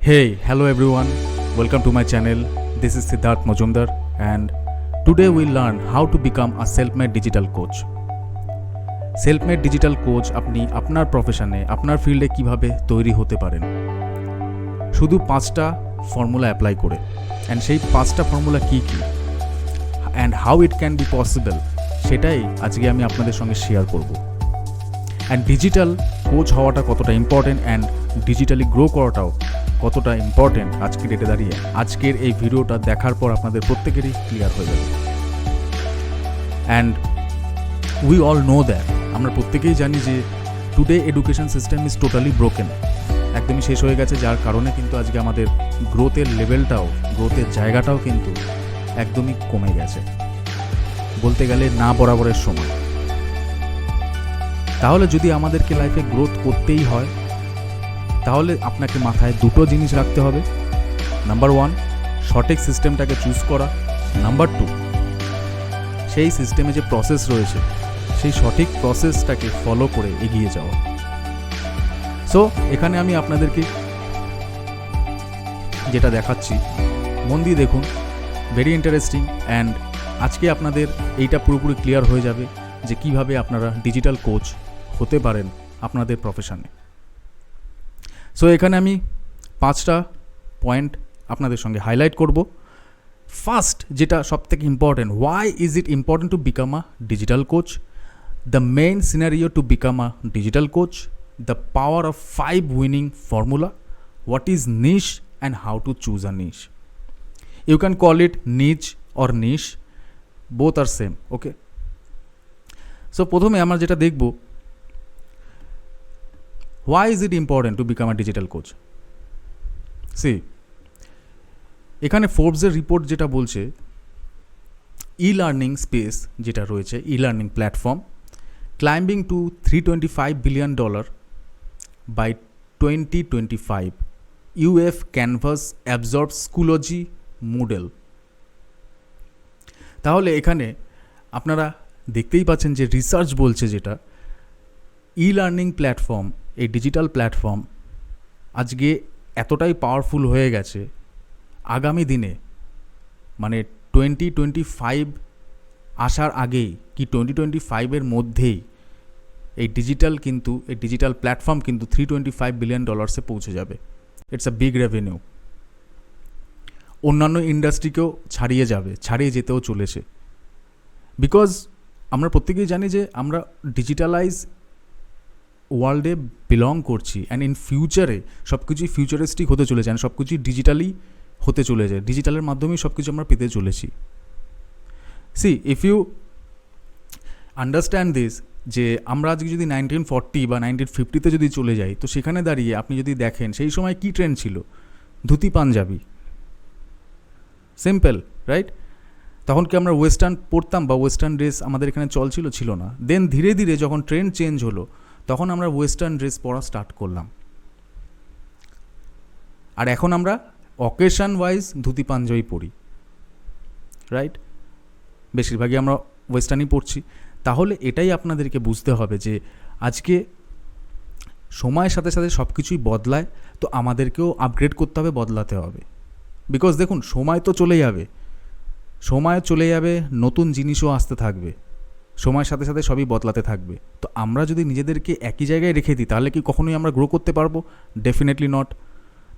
Hey, hello everyone. Welcome to my channel. This is Majumder and today we'll learn how to become a self-made digital coach. Self-made digital coach আপনি আপনার প্রফেশনে আপনার ফিল্ডে কিভাবে তৈরি হতে পারেন শুধু 5টা ফর্মুলা অ্যাপ্লাই করে and সেই 5টা ফর্মুলা কি and how it can be possible সেটাই আজকে আমি আপনাদের সঙ্গে শেয়ার করব and ডিজিটাল কোচ হওয়াটা কতটা ইম্পর্টেন্ট and ডিজিটালি গ্রো করাটাও কতটা ইম্পর্টেন্ট আজকের ডেটে দাঁড়িয়ে আজকের এই ভিডিওটা দেখার পর আপনাদের প্রত্যেকেরই ক্লিয়ার হয়ে যাবে and we all know that আমরা প্রত্যেকেই জানি যে today education system is totally broken একদমই শেষ হয়ে গেছে যার কারণে কিন্তু আজকে আমাদের গ্রোথের লেভেলটাও গ্রোথের জায়গাটাও কিন্তু একদমই কমে গেছে বলতে গেলে না বরাবরের সময় তাহলে যদি আমাদেরকে লাইফে গ্রোথ করতেই হয় তাহলে আপনাকে মাথায় দুটো জিনিস রাখতে হবে নাম্বার 1 সঠিক সিস্টেমটাকে চুজ করা নাম্বার 2 সেই সিস্টেমে যে প্রসেস রয়েছে সেই সঠিক প্রসেসটাকে ফলো করে এগিয়ে যাওয়া সো এখানে আমি আপনাদেরকে যেটা দেখাচ্ছি মন দিয়ে দেখুন ভেরি ইন্টারেস্টিং অ্যান্ড আজকে আপনাদের এইটা পুরোপুরি ক্লিয়ার হয়ে যাবে যে কিভাবে আপনারা ডিজিটাল কোচ হতে পারেন আপনাদের প্রফেশনে সো এখানে আমি 5টা পয়েন্ট আপনাদের সঙ্গে হাইলাইট করব ফার্স্ট যেটা সবথেকে important why is it important to become a digital coach the main scenario to become a digital coach the power of 5 winning formula what is niche and how to choose a niche you can call it niche or niche both are same okay so প্রথমে আমরা যেটা দেখব why is it important to become a digital coach see এখানে ফোর্বসের report যেটা বলছে e-learning space যেটা রয়েছে e-learning platform climbing to $325 billion by 2025 UF Canvas absorbs Schoology Moodle তাহলে এখানে আপনারা দেখতেই পাচ্ছেন যে রিসার্চ বলছে যেটা ই-লার্নিং প্ল্যাটফর্ম এই ডিজিটাল প্ল্যাটফর্ম আজকে এতটাই পাওয়ারফুল হয়ে গেছে আগামী দিনে মানে 2025 আসার আগেই কি 2025-এর মধ্যেই এই ডিজিটাল প্ল্যাটফর্ম কিন্তু $325 billion পৌঁছে যাবে ইটস আ বিগ রেভিনিউ অন্যান্য ইন্ডাস্ট্রিকেও ছাড়িয়ে যেতেও চলেছে বিকজ আমরা প্রত্যেকেই জানি যে আমরা ডিজিটালাইজ ওয়ার্ল্ডে বিলং করছি অ্যান্ড ইন ফিউচারে সব কিছুই ফিউচারিস্টিক হতে চলেছে অ্যান্ড সব কিছুই ডিজিটালি হতে চলেছে ডিজিটালের মাধ্যমেই সব কিছু আমরা পেতে চলেছি see if you understand this যে আমরা আজকে যদি 1940 বা 1950-তে যদি চলে যাই তো সেখানে দাঁড়িয়ে আপনি যদি দেখেন সেই সময় কী ট্রেন্ড ছিল ধুতি পাঞ্জাবি সিম্পল রাইট তখন কি আমরা ওয়েস্টার্ন পরতাম বা ওয়েস্টার্ন ড্রেস আমাদের এখানে ছিল না দেন ধীরে ধীরে যখন ট্রেন্ড চেঞ্জ হলো তখন আমরা ওয়েস্টার্ন ড্রেস পরা স্টার্ট করলাম আর এখন আমরা অকেশন ওয়াইজ ধুতি পাঞ্জাবি পরি রাইট বেশিরভাগই আমরা ওয়েস্টার্নই পরছি তাহলে এটাই আপনাদেরকে বুঝতে হবে যে আজকে সময়ের সাথে সাথে সব কিছুই বদলায় তো আমাদেরকেও আপগ্রেড করতে হবে বদলাতে হবে বিকজ দেখুন সময় তো চলে যাবে নতুন জিনিসও আসতে থাকবে সময়ের সাথে সাথে সবই বদলাতে থাকবে তো আমরা যদি নিজেদেরকে একই জায়গায় রেখে দিই তাহলে কি কখনোই আমরা গ্রো করতে পারবো ডেফিনেটলি নট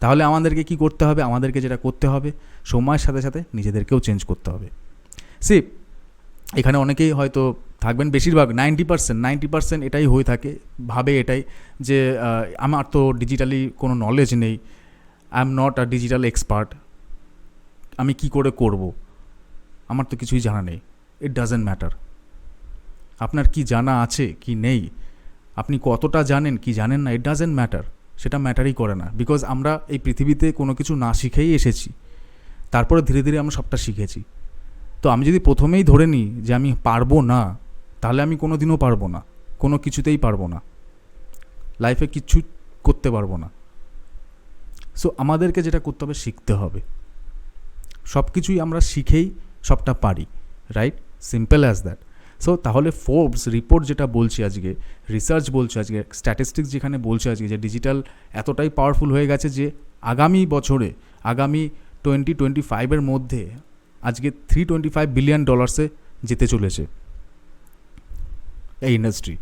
তাহলে আমাদেরকে কি করতে হবে আমাদেরকে যেটা করতে হবে সময়ের সাথে সাথে নিজেদেরকেও চেঞ্জ করতে হবে সি এখানে অনেকেই হয়তো থাকবেন বেশিরভাগ 90% এটাই হয়ে থাকে ভাবে এটাই যে আমার তো ডিজিটালি কোনো নলেজ নেই I am not a digital expert আমি কি করে করব আমার তো কিছুই জানা নেই ইট ডাজেন্ট ম্যাটার আপনার কি জানা আছে কি নেই আপনি কতটা জানেন কি জানেন না ইট ডাজেন্ট ম্যাটার সেটা ম্যাটারই করে না বিকজ আমরা এই পৃথিবীতে কোনো কিছু না শিখেই এসেছি তারপরে ধীরে ধীরে আমরা সবটা শিখেছি তো আমি যদি প্রথমেই ধরে নিই যে আমি পারবো না তাহলে আমি কোনো দিনও পারবো না কোনো কিছুতেই পারবো না লাইফে কিচ্ছু করতে পারবো না সো আমাদেরকে যেটা করতে হবে শিখতে হবে সব কিছুই আমরা শিখেই সবটা পারি right simple as that so তাহলে ফোর্বস রিপোর্ট যেটা বলছে আজকে রিসার্চ বলছে আজকে স্ট্যাটিস্টিক্স যেখানে বলছে আজকে যে ডিজিটাল এতটাই পাওয়ারফুল হয়ে গেছে যে আগামী বছরে, আগামী 2025-এর মধ্যে আজকে $325 বিলিয়ন যেতে চলেছে এই ইন্ডাস্ট্রি,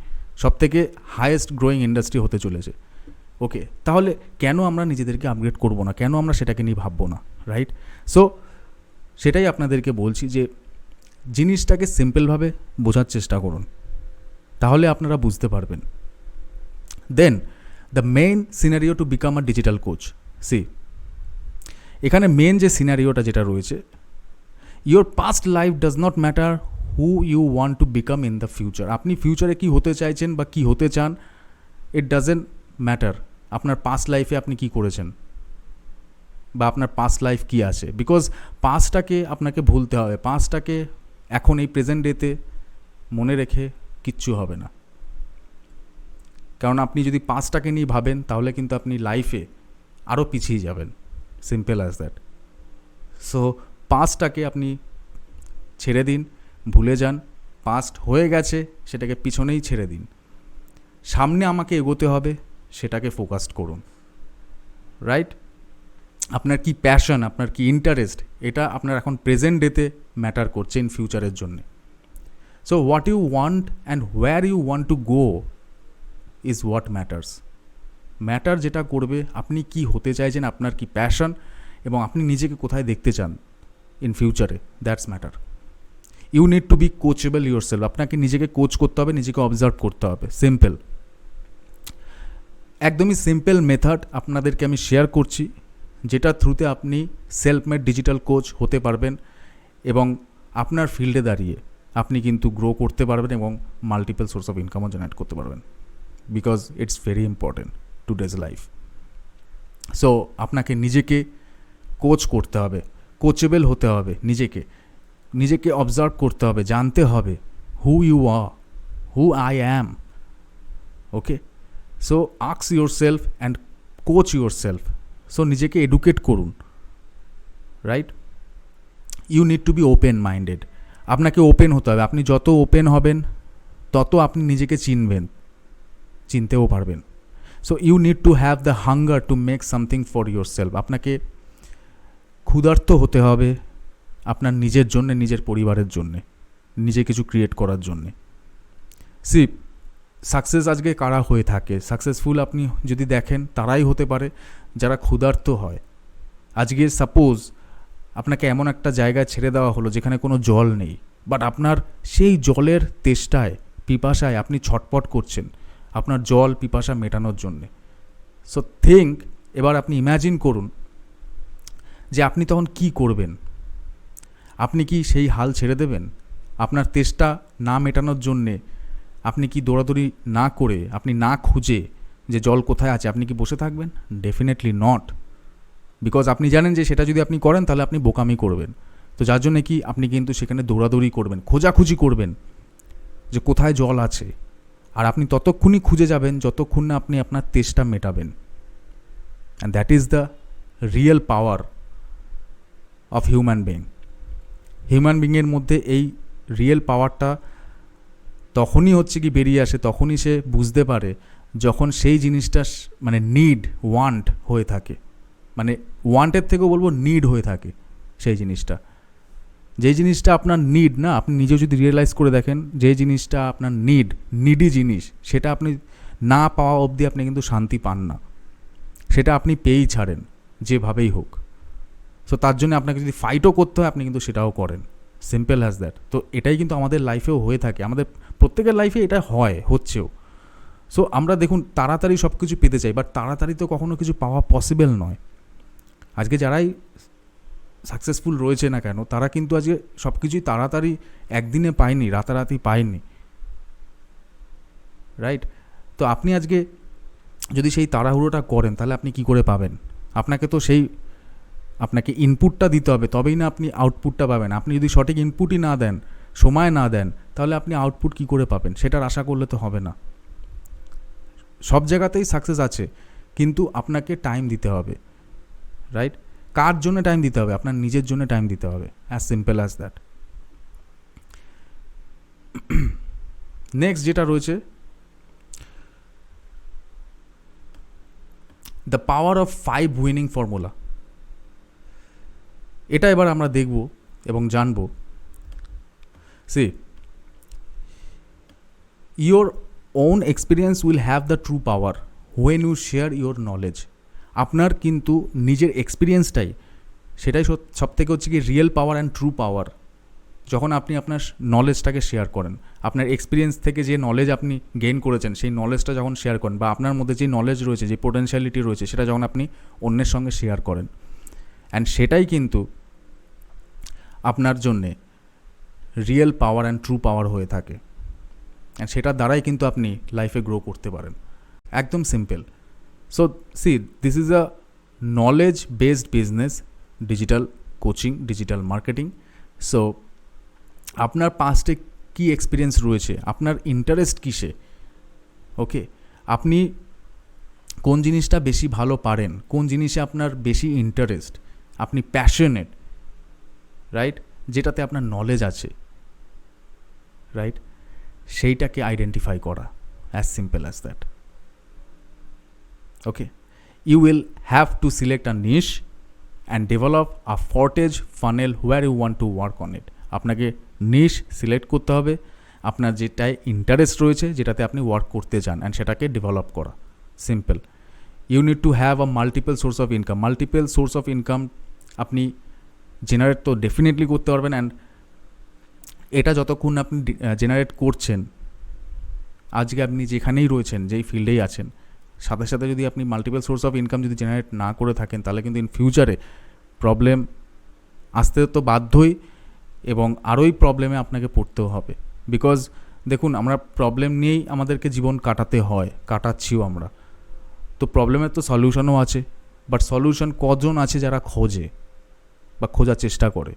সবথেকে হাইয়েস্ট গ্রোয়িং ইন্ডাস্ট্রি হতে চলেছে। ওকে, তাহলে কেন আমরা নিজেদেরকে আপগ্রেড করব না, কেন আমরা সেটাকে নিয়ে ভাববো না, রাইট? সো সেটাই আপনাদেরকে বলছি যে জিনিসটাকে সিম্পলভাবে বোঝার চেষ্টা করুন, তাহলে আপনারা বুঝতে পারবেন। Then the main scenario to become a digital coach. See, এখানে মেন যে সিনারিওটা যেটা রয়েছে, your past life does not matter who you want to become in the future. আপনি ফিউচারে কী হতে চাইছেন বা কী হতে চান, ইট ডাজেন্ট ম্যাটার আপনার পাস্ট লাইফে আপনি কী করেছেন বা আপনার পাস্ট লাইফ কী আছে, বিকজ পাস্টটাকে আপনাকে ভুলতে হবে। পাস্টটাকে এখন এই প্রেজেন্ট ডেতে মনে রেখে কিচ্ছু হবে না, কারণ আপনি যদি পাস্টটাকে নিয়ে ভাবেন তাহলে কিন্তু আপনি লাইফে আরও পিছিয়ে যাবেন, সিম্পল অ্যাজ দ্যাট। সো পাস্টটাকে আপনি ছেড়ে দিন, ভুলে যান। পাস্ট হয়ে গেছে, সেটাকে পিছনেই ছেড়ে দিন। সামনে আমাকে এগোতে হবে, সেটাকে ফোকাসড করুন, রাইট? আপনার কি প্যাশন, আপনার কি ইন্টারেস্ট, এটা আপনার এখন প্রেজেন্ট ডেতে ম্যাটার করছে ইন ফিউচারের জন্যে। So what you want and where you want to go is what matters. Matter যেটা করবে আপনি কি হতে চাইছেন, আপনার কি প্যাশন, এবং আপনি নিজেকে কোথায় দেখতে চান ইন ফিউচারে, that's matter. You need to be coachable yourself. আপনাকে নিজেকে কোচ করতে হবে, নিজেকে অবজার্ভ করতে হবে। সিম্পল, একদমই সিম্পল মেথড আপনাদেরকে আমি শেয়ার করছি, যেটা থ্রুতে আপনি সেলফমেড ডিজিটাল কোচ হতে পারবেন এবং আপনার ফিল্ডে দাঁড়িয়ে আপনি কিন্তু গ্রো করতে পারবেন এবং মাল্টিপল সোর্স অফ ইনকামও জেনারেট করতে পারবেন, because it's very important today's life. So আপনাকে নিজেকে কোচ করতে হবে, কোচেবল হতে হবে, নিজেকে অবজার্ভ করতে হবে, জানতে হবে who you are, who I am. Okay, so ask yourself and coach yourself. So নিজেকে এডুকেট করুন, right? You need to be open minded. আপনাকে ওপেন হতে হবে। আপনি যত ওপেন হবেন তত আপনি নিজেকে চিনতেও পারবেন। So you need to have the hunger to make something for yourself. আপনাকে ক্ষুধার্ত হতে হবে আপনার নিজের জন্যে, নিজের পরিবারের জন্যে, নিজে কিছু ক্রিয়েট করার জন্যে। সি, সাকসেস আজকে কারা হয়ে থাকে, সাকসেসফুল আপনি যদি দেখেন তারাই হতে পারে যারা ক্ষুধার্ত হয়। আজকে সাপোজ আপনাকে এমন একটা জায়গায় ছেড়ে দেওয়া হলো যেখানে কোনো জল নেই, বাট আপনার সেই জলের তেষ্টায়, পিপাসায় আপনি ছটপট করছেন আপনার জল পিপাসা মেটানোর জন্যে। সো থিঙ্ক, এবার আপনি ইম্যাজিন করুন যে আপনি তখন কি করবেন। আপনি কি সেই হাল ছেড়ে দেবেন? আপনার তেষ্টা না মেটানোর জন্যে আপনি কি দৌড়াদৌড়ি না করে, আপনি না খুঁজে যে জল কোথায় আছে, আপনি কি বসে থাকবেন? ডেফিনেটলি নট, বিকজ আপনি জানেন যে সেটা যদি আপনি করেন তাহলে আপনি বোকামি করবেন। তো যার জন্যে কি আপনি কিন্তু সেখানে দৌড়াদৌড়ি করবেন, খোঁজাখুঁজি করবেন যে কোথায় জল আছে, আর আপনি ততক্ষণই খুঁজে যাবেন যতক্ষণ না আপনি আপনার তেষ্টা মেটাবেন। And that is the real power of human being. Human বিইংয়ের মধ্যে এই রিয়েল পাওয়ারটা তখনই হচ্ছে কি বেরিয়ে আসে, তখনই সে বুঝতে পারে যখন সেই জিনিসটা মানে নিড, ওয়ান্ট হয়ে থাকে, মানে ওয়ান্টের থেকেও বলবো নিড হয়ে থাকে সেই জিনিসটা। যেই জিনিসটা আপনার নিড না, আপনি নিজেও যদি রিয়েলাইজ করে দেখেন যে জিনিসটা আপনার নিডি জিনিস, সেটা আপনি না পাওয়া অবধি আপনি কিন্তু শান্তি পান না, সেটা আপনি পেয়েই ছাড়েন যেভাবেই হোক। সো তার জন্য আপনাকে যদি ফাইটও করতে হয় আপনি কিন্তু সেটাও করেন, সিম্পল অ্যাজ দ্যাট। তো এটাই কিন্তু আমাদের লাইফেও হয়ে থাকে, আমাদের প্রত্যেকের লাইফে এটা হচ্ছেও। সো আমরা দেখুন তাড়াতাড়ি সব কিছু পেতে চাই, বাট তাড়াতাড়ি তো কখনো কিছু পাওয়া পসিবল নয়। আজকে যারাই সাকসেসফুল রয়েছে না কেন, তারা কিন্তু আজকে সব কিছুই তাড়াতাড়ি একদিনে পায়নি, রাতারাতি পায়নি, রাইট? তো আপনি আজকে যদি সেই তাড়াহুড়োটা করেন তাহলে আপনি কি করে পাবেন? আপনাকে ইনপুটটা দিতে হবে, তবেই না আপনি আউটপুটটা পাবেন। আপনি যদি সঠিক ইনপুটই না দেন, সময় না দেন, তাহলে আপনি আউটপুট কি করে পাবেন? সেটার আশা করলে তো হবে না। সব জায়গাতেই সাকসেস আছে, কিন্তু আপনাকে টাইম দিতে হবে, রাইট? কার জন্য টাইম দিতে হবে? আপনার নিজের জন্য টাইম দিতে হবে, as simple as that. Next যেটা রয়েছে, the power of 5 winning formula, এটা এবার আমরা দেখব এবং জানব। See, your own experience will have the true power when you share your knowledge. আপনার কিন্তু নিজের এক্সপিরিয়েন্সটাই, সেটাই সব থেকে হচ্ছে কি real power and true power. যখন আপনি আপনার নলেজটাকে শেয়ার করেন, আপনার এক্সপিরিয়েন্স থেকে যে নলেজ আপনি গেইন করেছেন সেই নলেজটা যখন শেয়ার করেন, বা আপনার মধ্যে যে নলেজ রয়েছে, যে পোটেনশিয়ালিটি রয়েছে, সেটা যখন আপনি অন্যের সঙ্গে শেয়ার করেন, অ্যান্ড সেটাই কিন্তু আপনার জন্যে রিয়েল পাওয়ার অ্যান্ড ট্রু পাওয়ার হয়ে থাকে, অ্যান্ড সেটার দ্বারাই কিন্তু আপনি লাইফে গ্রো করতে পারেন। একদম simple. So see, this is a knowledge based business, digital coaching, digital marketing. So আপনার পাস্টে কী এক্সপিরিয়েন্স রয়েছে, আপনার ইন্টারেস্ট কিসে, ওকে, আপনি কোন জিনিসটা বেশি ভালো পারেন, কোন জিনিসে আপনার বেশি ইন্টারেস্ট, আপনি প্যাশনেট, রাইট, যেটাতে আপনার নলেজ আছে, রাইট, সেইটাকে আইডেন্টিফাই করা, as simple as that. Okay, you will have to select a niche and develop a footage funnel where you want to work on it. আপনাকে নিশ সিলেক্ট করতে হবে, আপনার যেটায় ইন্টারেস্ট রয়েছে, যেটাতে আপনি ওয়ার্ক করতে চান, অ্যান্ড সেটাকে ডেভেলপ করা। Simple. You need to have a multiple source of income. Multiple source of income আপনি জেনারেট তো ডেফিনেটলি করতে পারবেন, অ্যান্ড এটা যতক্ষণ আপনি জেনারেট করছেন, আজকে আপনি যেখানেই রয়েছেন, যেই ফিল্ডেই আছেন, সাথে সাথে যদি আপনি মাল্টিপল সোর্স অফ ইনকাম যদি জেনারেট না করে থাকেন, তাহলে কিন্তু ইন ফিউচারে প্রবলেম আসতে তো বাধ্যই, এবং আরোই প্রবলেমে আপনাকে পড়তেও হবে। বিকজ দেখুন, আমরা প্রবলেম নিয়েই আমাদেরকে জীবন কাটাতে হয়, কাটাচ্ছিও আমরা। তো প্রবলেমের তো সলিউশনও আছে, বাট সলিউশন কজন আছে যারা খোঁজে বা খোঁজার চেষ্টা করে,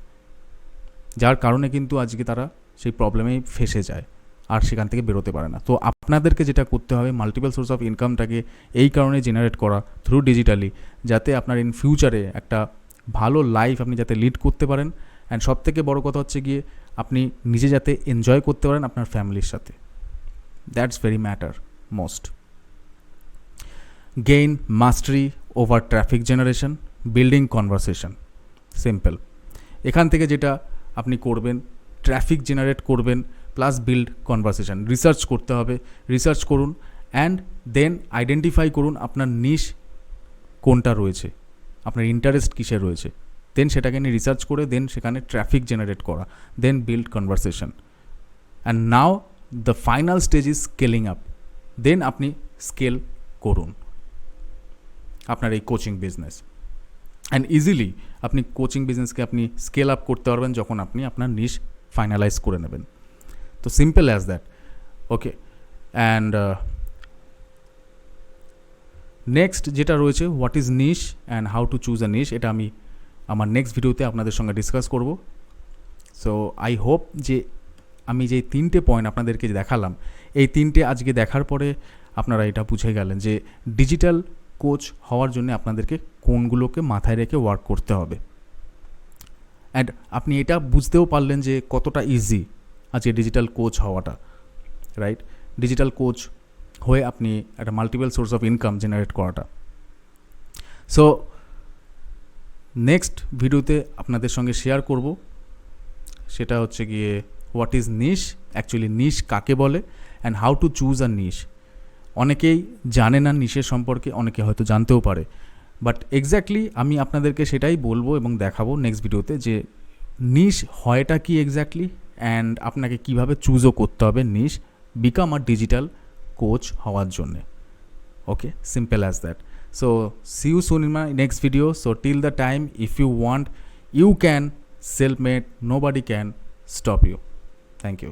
যার কারণে কিন্তু আজকে তারা সেই প্রবলেমেই ফেসে যায় আর সেখান থেকে বেরোতে পারে না। তো আপনাদেরকে যেটা করতে হবে, মাল্টিপল সোর্স অফ ইনকামটাকে এই কারণে জেনারেট করা থ্রু ডিজিটালি, যাতে আপনার ইন ফিউচারে একটা ভালো লাইফ আপনি যাতে লিড করতে পারেন, অ্যান্ড সব থেকে বড়ো কথা হচ্ছে গিয়ে আপনি নিজে যাতে এনজয় করতে পারেন আপনার ফ্যামিলির সাথে। That's very matter most. Gain mastery over traffic generation, building conversation. Simple. এখান থেকে যেটা আপনি করবেন, ট্রাফিক জেনারেট করবেন প্লাস বিল্ড কনভারসেশন। রিসার্চ করতে হবে, রিসার্চ করুন, অ্যান্ড দেন আইডেন্টিফাই করুন আপনার নিশ কোনটা রয়েছে, আপনার ইন্টারেস্ট কিসে রয়েছে, দেন সেটাকে নিয়ে রিসার্চ করে দেন সেখানে ট্রাফিক জেনারেট করা, then build conversation, and now the final stage is scaling up. Then আপনি স্কেল করুন আপনার এই কোচিং বিজনেস, অ্যান্ড ইজিলি আপনি কোচিং বিজনেসকে আপনি স্কেল আপ করতে পারবেন যখন আপনি আপনার নিশ ফাইনালাইজ করে নেবেন। তো simple as that. Okay, and next যেটা রয়েছে, what is niche and how to choose a niche, এটা আমি আমার নেক্সট ভিডিওতে আপনাদের সঙ্গে ডিসকাস করব। সো আই হোপ যে আমি যে 3টে পয়েন্ট আপনাদেরকে দেখালাম, এই 3টে আজকে দেখার পরে আপনারা এটা বুঝে গেলেন যে ডিজিটাল কোচ হওয়ার জন্য আপনাদেরকে কোনগুলোকে মাথায় রেখে ওয়ার্ক করতে হবে, অ্যান্ড আপনি এটা বুঝতেও পারলেন যে কতটা ইজি আজকে ডিজিটাল কোচ হওয়াটা, রাইট, ডিজিটাল কোচ হয়ে আপনি একটা multiple source of income generate করাটা। সো নেক্সট ভিডিওতে আপনাদের সঙ্গে শেয়ার করব, সেটা হচ্ছে গিয়ে what is niche, actually niche কাকে বলে, and how to choose a niche. অনেকেই জানে না নিশের সম্পর্কে, অনেকে হয়তো জানতেও পারে, বাট এক্স্যাক্টলি আমি আপনাদেরকে সেটাই বলবো এবং দেখাবো নেক্সট ভিডিওতে যে নিশ হয়টা কি এক্স্যাক্টলি, অ্যান্ড আপনাকে কিভাবে চুজও করতে হবে নিশ বিকাম আ ডিজিটাল কোচ হওয়ার জন্যে। ওকে, simple as that. So see you soon in my next video. So till the time, if you want, you can self-made, nobody can stop you. Thank you.